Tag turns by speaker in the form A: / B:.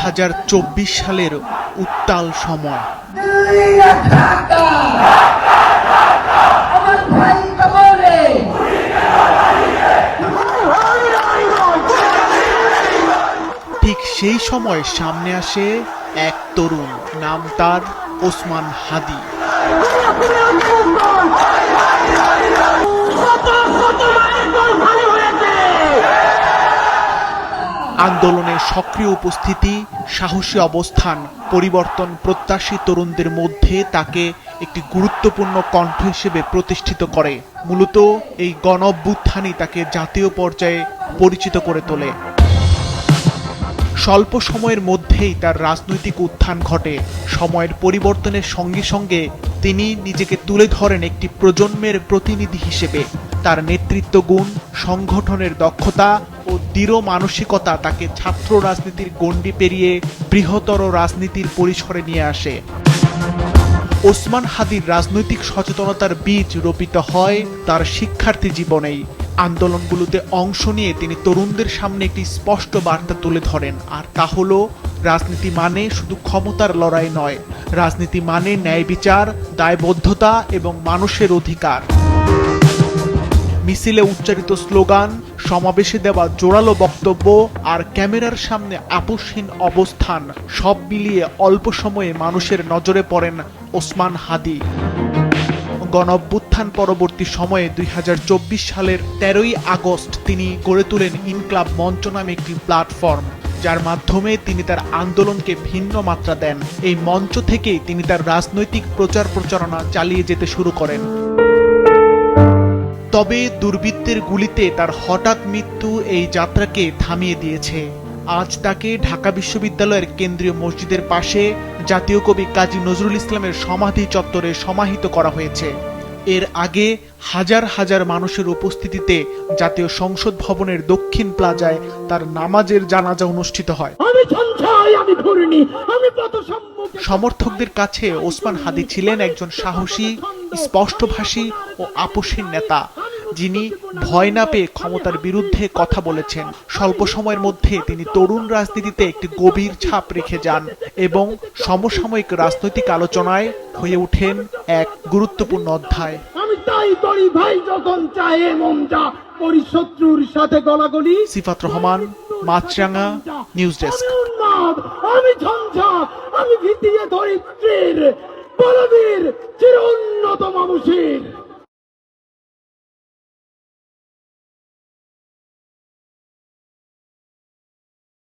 A: 2024 সালের উত্তাল সময়। ঠিক সেই সময় সামনে আসে এক তরুণ, নাম তার ওসমান হাদি। আন্দোলনের সক্রিয় উপস্থিতি, সাহসী অবস্থান, পরিবর্তন প্রত্যাশী তরুণদের মধ্যে তাকে একটি গুরুত্বপূর্ণ কণ্ঠ হিসেবে প্রতিষ্ঠিত করে। মূলত এই গণঅভ্যুত্থানই তাকে জাতীয় পর্যায়ে পরিচিত করে তোলে। স্বল্প সময়ের মধ্যেই তার রাজনৈতিক উত্থান ঘটে। সময়ের পরিবর্তনের সঙ্গে সঙ্গে তিনি নিজেকে তুলে ধরেন একটি প্রজন্মের প্রতিনিধি হিসেবে। তার নেতৃত্ব গুণ, সংগঠনের দক্ষতা ও দৃঢ় মানসিকতা তাকে ছাত্র রাজনীতির গণ্ডি পেরিয়ে বৃহত্তর রাজনীতির পরিসরে নিয়ে আসে। ওসমান হাদির রাজনৈতিক সচেতনতার বীজ রোপিত হয় তার শিক্ষার্থী জীবনেই। আন্দোলনগুলোতে অংশ নিয়ে তিনি তরুণদের সামনে একটি স্পষ্ট বার্তা তুলে ধরেন, আর তা হলো রাজনীতি মানে শুধু ক্ষমতার লড়াই নয়, রাজনীতি মানে ন্যায় বিচার, দায়বদ্ধতা এবং মানুষের অধিকার। মিছিলে উচ্চারিত স্লোগান, সমাবেশে দেওয়া জোরালো বক্তব্য আর ক্যামেরার সামনে আপোষহীন অবস্থান, সব মিলিয়ে অল্প সময়ে মানুষের নজরে পড়েন ওসমান হাদি। গণঅভ্যুত্থান পরবর্তী সময়ে 2024 সালের 13ই আগস্ট তিনি গড়ে তোলেন ইনকলাব মঞ্চ নামে একটি প্ল্যাটফর্ম, যার মাধ্যমে তিনি তার আন্দোলনকে ভিন্ন মাত্রা দেন। এই মঞ্চ থেকেই তিনি তার রাজনৈতিক প্রচার প্রচারণা চালিয়ে যেতে শুরু করেন। তবে দুর্বৃত্তের গুলিতে তার হঠাৎ মৃত্যু এই যাত্রাকে থামিয়ে দিয়েছে। আজ তাকে ঢাকা বিশ্ববিদ্যালয়ের কেন্দ্রীয় মসজিদের পাশে জাতীয় কবি কাজী নজরুল ইসলামের সমাধি চত্বরে সমাহিত করা হয়েছে। এর আগে হাজার হাজার মানুষের উপস্থিতিতে জাতীয় সংসদ ভবনের দক্ষিণ প্লাজায় তার নামাজের জানাজা অনুষ্ঠিত হয়। সমর্থকদের কাছে ওসমান হাদি ছিলেন একজন সাহসী, স্পষ্টভাষী ও আপোষহীন নেতা, যিনি ভয় না পেয়ে ক্ষমতার বিরুদ্ধে কথা বলেছেন। স্বল্প সময়ের মধ্যে তিনি তরুণ রাজনীতিতে একটি গভীর ছাপ রেখে যান এবং সমসাময়িক রাজনৈতিক আলোচনায় হয়ে ওঠেন এক গুরুত্বপূর্ণ অধ্যায়। সিফাত রহমান, মাছরাঙা, নিউজ ডেস্ক।
B: আমি ঝঞ্ঝা, আমি ভিতিয়ে ধরিত্রীর বলবীর চির উন্নত মানুষের।